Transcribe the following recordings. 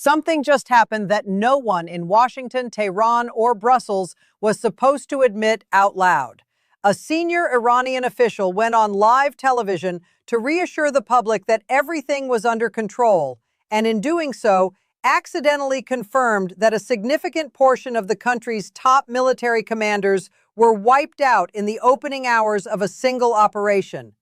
Something just happened that no one in Washington, Tehran, or Brussels was supposed to admit out loud. A senior Iranian official went on live television to reassure the public that everything was under control, and in doing so, accidentally confirmed that a significant portion of the country's top military commanders were wiped out in the opening hours of a single operation.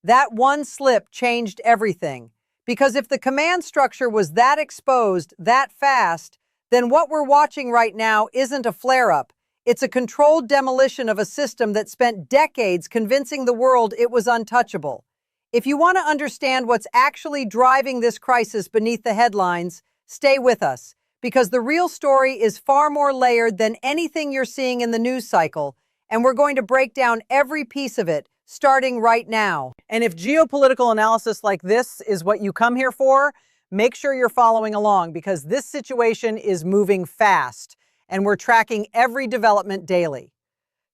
That one slip changed everything. Because if the command structure was that exposed, that fast, then what we're watching right now isn't a flare-up. It's a controlled demolition of a system that spent decades convincing the world it was untouchable. If you want to understand what's actually driving this crisis beneath the headlines, stay with us, because the real story is far more layered than anything you're seeing in the news cycle, and we're going to break down every piece of it, starting right now. And if geopolitical analysis like this is what you come here for, make sure you're following along, because this situation is moving fast, and we're tracking every development daily.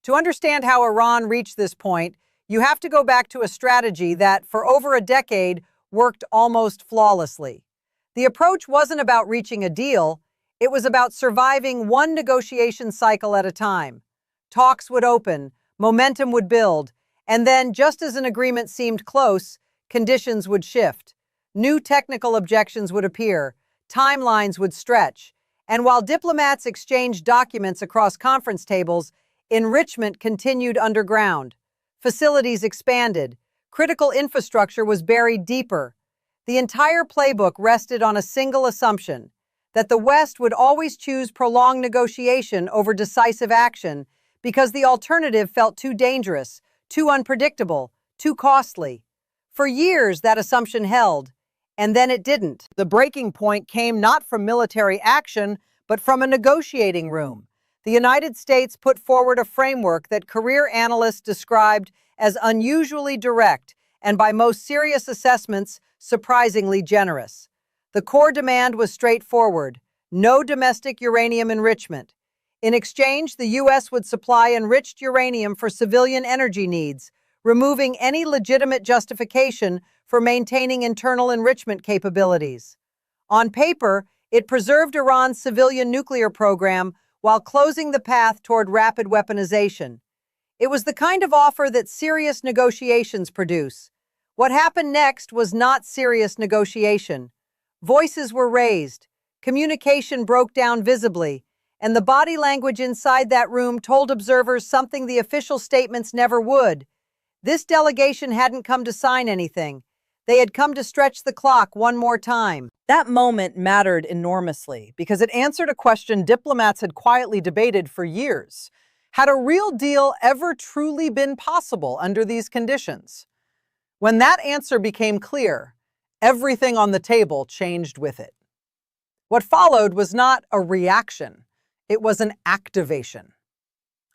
To understand how Iran reached this point, you have to go back to a strategy that, for over a decade, worked almost flawlessly. The approach wasn't about reaching a deal, it was about surviving one negotiation cycle at a time. Talks would open, momentum would build, and then, just as an agreement seemed close, conditions would shift. New technical objections would appear, timelines would stretch, and while diplomats exchanged documents across conference tables, enrichment continued underground. Facilities expanded. Critical infrastructure was buried deeper. The entire playbook rested on a single assumption, that the West would always choose prolonged negotiation over decisive action because the alternative felt too dangerous, too unpredictable, too costly. For years, that assumption held, and then it didn't. The breaking point came not from military action, but from a negotiating room. The United States put forward a framework that career analysts described as unusually direct and, by most serious assessments, surprisingly generous. The core demand was straightforward: no domestic uranium enrichment. In exchange, the U.S. would supply enriched uranium for civilian energy needs, removing any legitimate justification for maintaining internal enrichment capabilities. On paper, it preserved Iran's civilian nuclear program while closing the path toward rapid weaponization. It was the kind of offer that serious negotiations produce. What happened next was not serious negotiation. Voices were raised, communication broke down visibly, and the body language inside that room told observers something the official statements never would. This delegation hadn't come to sign anything. They had come to stretch the clock one more time. That moment mattered enormously because it answered a question diplomats had quietly debated for years. Had a real deal ever truly been possible under these conditions? When that answer became clear, everything on the table changed with it. What followed was not a reaction. It was an activation.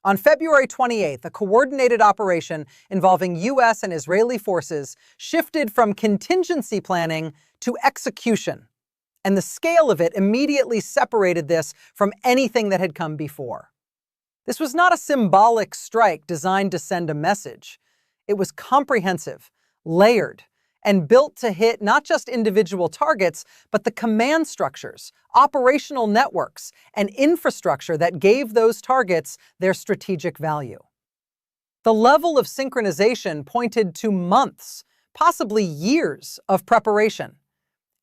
On February 28th, a coordinated operation involving U.S. and Israeli forces shifted from contingency planning to execution, and the scale of it immediately separated this from anything that had come before. This was not a symbolic strike designed to send a message. It was comprehensive, layered, and built to hit not just individual targets, but the command structures, operational networks, and infrastructure that gave those targets their strategic value. The level of synchronization pointed to months, possibly years, of preparation.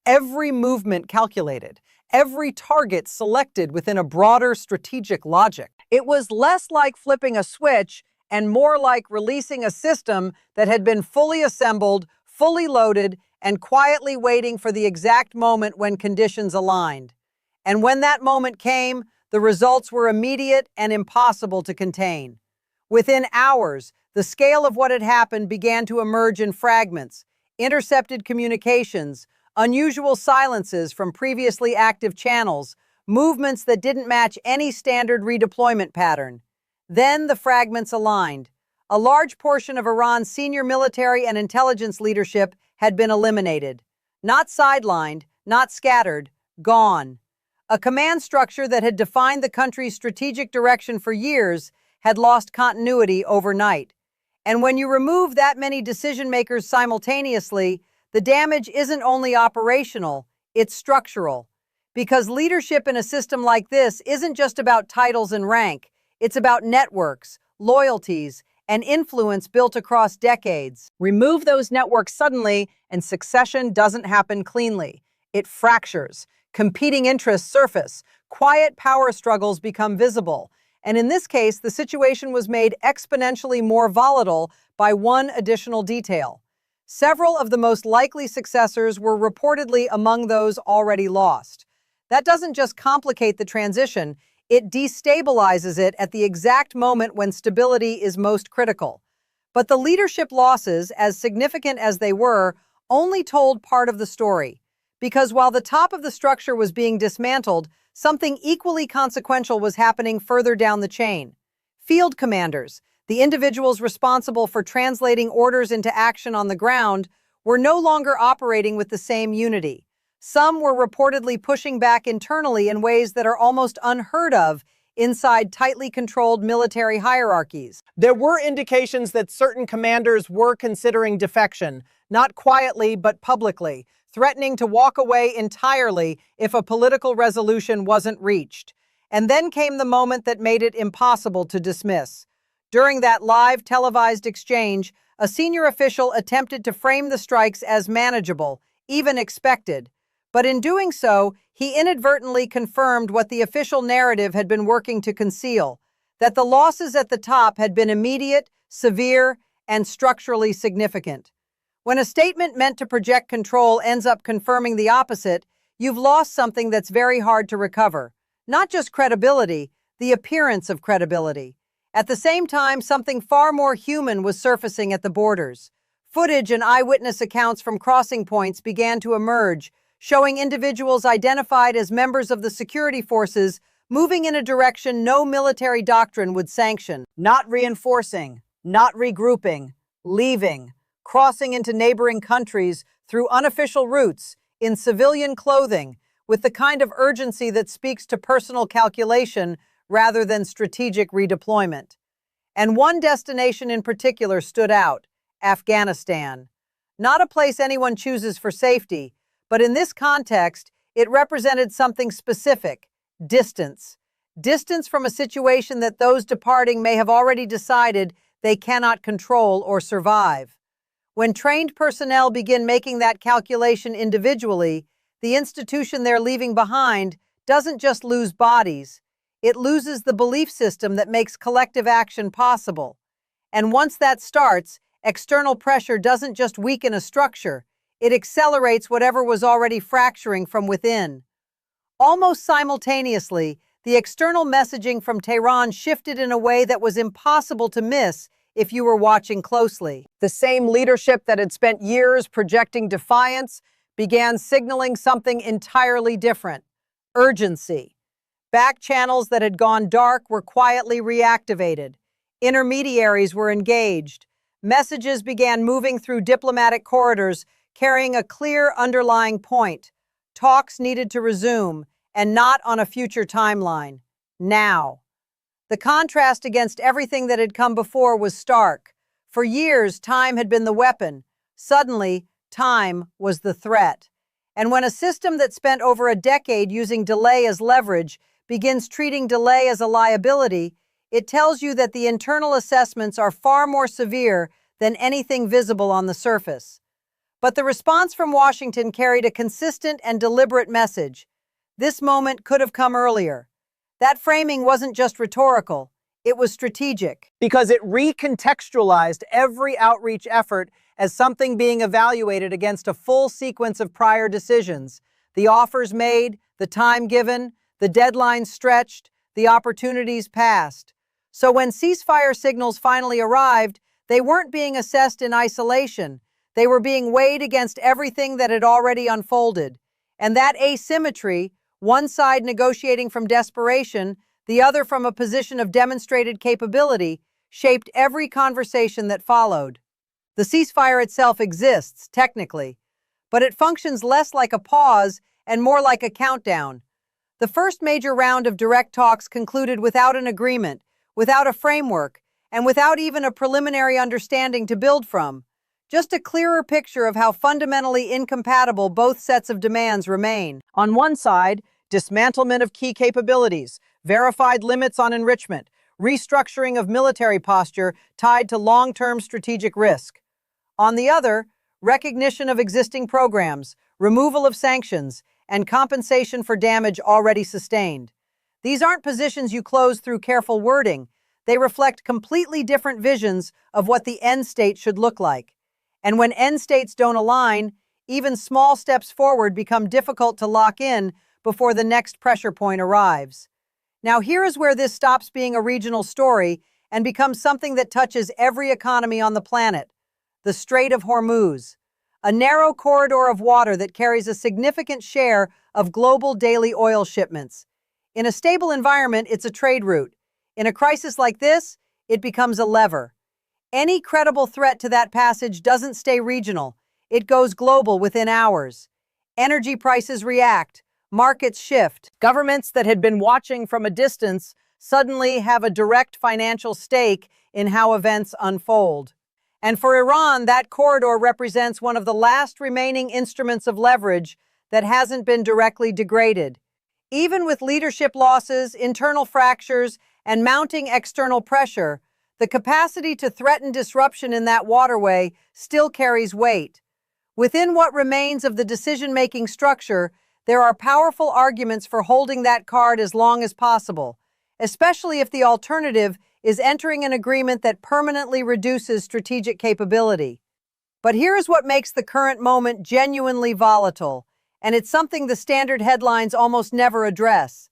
Every movement calculated, every target selected within a broader strategic logic. It was less like flipping a switch and more like releasing a system that had been fully assembled, fully loaded, and quietly waiting for the exact moment when conditions aligned. And when that moment came, the results were immediate and impossible to contain. Within hours, the scale of what had happened began to emerge in fragments: intercepted communications, unusual silences from previously active channels, movements that didn't match any standard redeployment pattern. Then the fragments aligned. A large portion of Iran's senior military and intelligence leadership had been eliminated. Not sidelined, not scattered, gone. A command structure that had defined the country's strategic direction for years had lost continuity overnight. And when you remove that many decision-makers simultaneously, the damage isn't only operational, it's structural. Because leadership in a system like this isn't just about titles and rank, it's about networks, loyalties, and influence built across decades. Remove those networks suddenly, and succession doesn't happen cleanly. It fractures. Competing interests surface. Quiet power struggles become visible. And in this case, the situation was made exponentially more volatile by one additional detail. Several of the most likely successors were reportedly among those already lost. That doesn't just complicate the transition, it destabilizes it at the exact moment when stability is most critical. But the leadership losses, as significant as they were, only told part of the story. Because while the top of the structure was being dismantled, something equally consequential was happening further down the chain. Field commanders, the individuals responsible for translating orders into action on the ground, were no longer operating with the same unity. Some were reportedly pushing back internally in ways that are almost unheard of inside tightly controlled military hierarchies. There were indications that certain commanders were considering defection, not quietly but publicly, threatening to walk away entirely if a political resolution wasn't reached. And then came the moment that made it impossible to dismiss. During that live televised exchange, a senior official attempted to frame the strikes as manageable, even expected. But in doing so, he inadvertently confirmed what the official narrative had been working to conceal, that the losses at the top had been immediate, severe, and structurally significant. When a statement meant to project control ends up confirming the opposite, you've lost something that's very hard to recover. Not just credibility, the appearance of credibility. At the same time, something far more human was surfacing at the borders. Footage and eyewitness accounts from crossing points began to emerge, showing individuals identified as members of the security forces moving in a direction no military doctrine would sanction. Not reinforcing, not regrouping, leaving, crossing into neighboring countries through unofficial routes, in civilian clothing, with the kind of urgency that speaks to personal calculation rather than strategic redeployment. And one destination in particular stood out: Afghanistan. Not a place anyone chooses for safety, but in this context, it represented something specific: distance. Distance from a situation that those departing may have already decided they cannot control or survive. When trained personnel begin making that calculation individually, the institution they're leaving behind doesn't just lose bodies, it loses the belief system that makes collective action possible. And once that starts, external pressure doesn't just weaken a structure, it accelerates whatever was already fracturing from within. Almost simultaneously, the external messaging from Tehran shifted in a way that was impossible to miss if you were watching closely. The same leadership that had spent years projecting defiance began signaling something entirely different: urgency. Back channels that had gone dark were quietly reactivated. Intermediaries were engaged. Messages began moving through diplomatic corridors, carrying a clear underlying point. Talks needed to resume, and not on a future timeline. Now. The contrast against everything that had come before was stark. For years, time had been the weapon. Suddenly, time was the threat. And when a system that spent over a decade using delay as leverage begins treating delay as a liability, it tells you that the internal assessments are far more severe than anything visible on the surface. But the response from Washington carried a consistent and deliberate message. This moment could have come earlier. That framing wasn't just rhetorical, it was strategic. Because it recontextualized every outreach effort as something being evaluated against a full sequence of prior decisions: the offers made, the time given, the deadlines stretched, the opportunities passed. So when ceasefire signals finally arrived, they weren't being assessed in isolation. They were being weighed against everything that had already unfolded. And that asymmetry, one side negotiating from desperation, the other from a position of demonstrated capability, shaped every conversation that followed. The ceasefire itself exists, technically, but it functions less like a pause and more like a countdown. The first major round of direct talks concluded without an agreement, without a framework, and without even a preliminary understanding to build from. Just a clearer picture of how fundamentally incompatible both sets of demands remain. On one side, dismantlement of key capabilities, verified limits on enrichment, restructuring of military posture tied to long-term strategic risk. On the other, recognition of existing programs, removal of sanctions, and compensation for damage already sustained. These aren't positions you close through careful wording. They reflect completely different visions of what the end state should look like. And when end states don't align, even small steps forward become difficult to lock in before the next pressure point arrives. Now, here is where this stops being a regional story and becomes something that touches every economy on the planet: the Strait of Hormuz, a narrow corridor of water that carries a significant share of global daily oil shipments. In a stable environment, it's a trade route. In a crisis like this, it becomes a lever. Any credible threat to that passage doesn't stay regional. It goes global within hours. Energy prices react. Markets shift. Governments that had been watching from a distance suddenly have a direct financial stake in how events unfold. And for Iran, that corridor represents one of the last remaining instruments of leverage that hasn't been directly degraded. Even with leadership losses, internal fractures, and mounting external pressure, the capacity to threaten disruption in that waterway still carries weight. Within what remains of the decision-making structure, there are powerful arguments for holding that card as long as possible, especially if the alternative is entering an agreement that permanently reduces strategic capability. But here's what makes the current moment genuinely volatile, and it's something the standard headlines almost never address.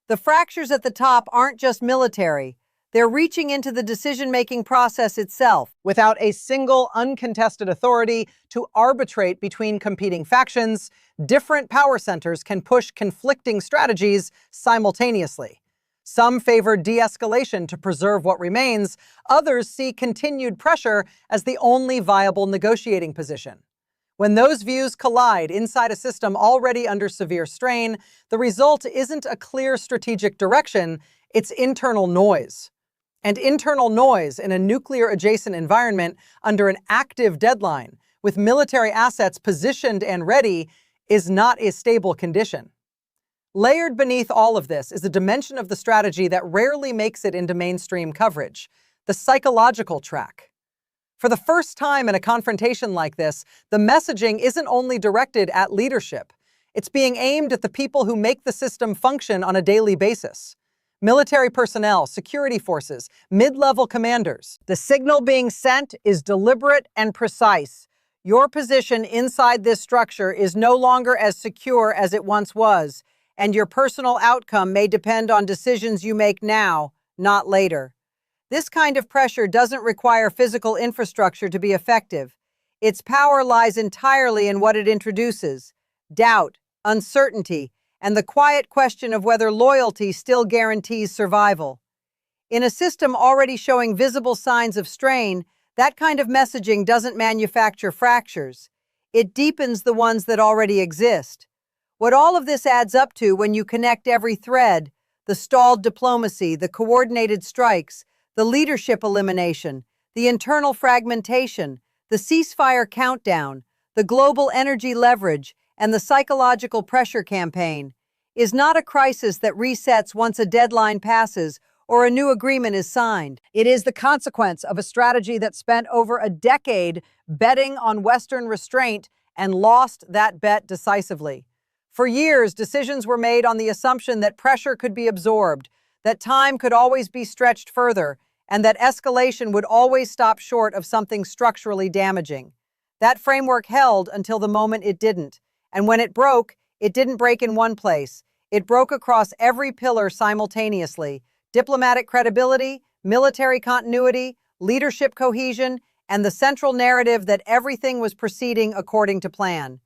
The fractures at the top aren't just military. They're reaching into the decision-making process itself, without a single uncontested authority to arbitrate between competing factions. Different power centers can push conflicting strategies simultaneously. Some favor de-escalation to preserve what remains. Others see continued pressure as the only viable negotiating position. When those views collide inside a system already under severe strain, the result isn't a clear strategic direction, it's internal noise. And internal noise in a nuclear-adjacent environment under an active deadline, with military assets positioned and ready, is not a stable condition. Layered beneath all of this is a dimension of the strategy that rarely makes it into mainstream coverage: the psychological track. For the first time in a confrontation like this, the messaging isn't only directed at leadership. It's being aimed at the people who make the system function on a daily basis. Military personnel, security forces, mid-level commanders. The signal being sent is deliberate and precise. Your position inside this structure is no longer as secure as it once was, and your personal outcome may depend on decisions you make now, not later. This kind of pressure doesn't require physical infrastructure to be effective. Its power lies entirely in what it introduces: doubt, uncertainty, and the quiet question of whether loyalty still guarantees survival. In a system already showing visible signs of strain, that kind of messaging doesn't manufacture fractures. It deepens the ones that already exist. What all of this adds up to when you connect every thread: the stalled diplomacy, the coordinated strikes, the leadership elimination, the internal fragmentation, the ceasefire countdown, the global energy leverage, and the psychological pressure campaign, is not a crisis that resets once a deadline passes or a new agreement is signed. It is the consequence of a strategy that spent over a decade betting on Western restraint and lost that bet decisively. For years, decisions were made on the assumption that pressure could be absorbed, that time could always be stretched further, and that escalation would always stop short of something structurally damaging. That framework held until the moment it didn't. And when it didn't break in one place. It broke across every pillar simultaneously: diplomatic credibility, military continuity, leadership cohesion, and the central narrative that everything was proceeding according to plan.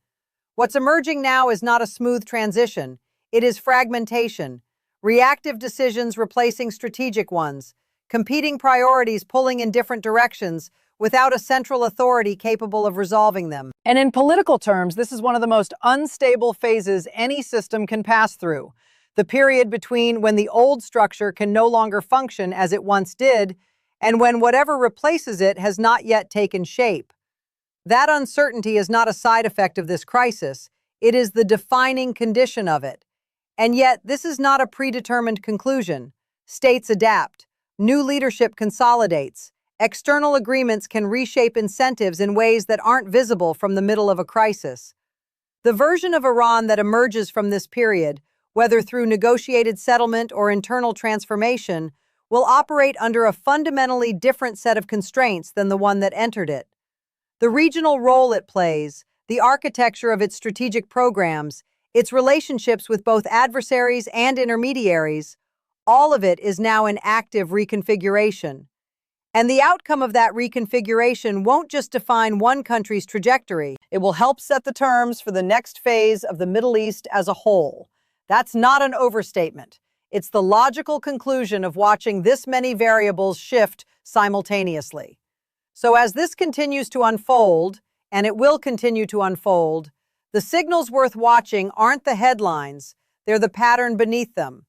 What's emerging now is not a smooth transition. It is fragmentation, reactive decisions replacing strategic ones, competing priorities pulling in different directions without a central authority capable of resolving them. And in political terms, this is one of the most unstable phases any system can pass through. The period between when the old structure can no longer function as it once did, and when whatever replaces it has not yet taken shape. That uncertainty is not a side effect of this crisis. It is the defining condition of it. And yet, this is not a predetermined conclusion. States adapt. New leadership consolidates. External agreements can reshape incentives in ways that aren't visible from the middle of a crisis. The version of Iran that emerges from this period, whether through negotiated settlement or internal transformation, will operate under a fundamentally different set of constraints than the one that entered it. The regional role it plays, the architecture of its strategic programs, its relationships with both adversaries and intermediaries, all of it is now in active reconfiguration. And the outcome of that reconfiguration won't just define one country's trajectory. It will help set the terms for the next phase of the Middle East as a whole. That's not an overstatement. It's the logical conclusion of watching this many variables shift simultaneously. So as this continues to unfold, and it will continue to unfold, the signals worth watching aren't the headlines, they're the pattern beneath them.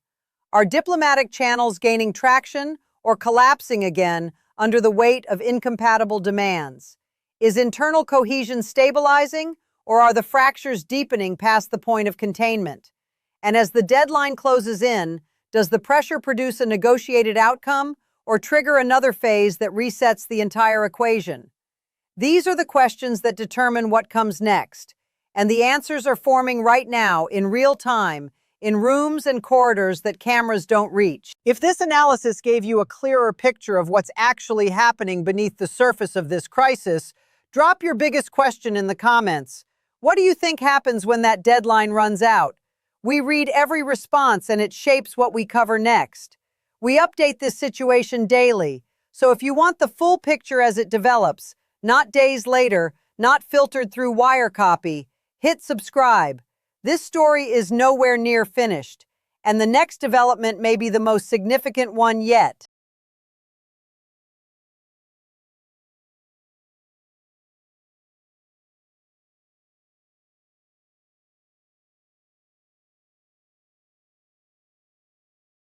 Are diplomatic channels gaining traction or collapsing again under the weight of incompatible demands? Is internal cohesion stabilizing, or are the fractures deepening past the point of containment? And as the deadline closes in, does the pressure produce a negotiated outcome or trigger another phase that resets the entire equation? These are the questions that determine what comes next, and the answers are forming right now in real time, in rooms and corridors that cameras don't reach. If this analysis gave you a clearer picture of what's actually happening beneath the surface of this crisis, drop your biggest question in the comments. What do you think happens when that deadline runs out? We read every response and it shapes what we cover next. We update this situation daily, so if you want the full picture as it develops, not days later, not filtered through wire copy, hit subscribe. This story is nowhere near finished, and the next development may be the most significant one yet.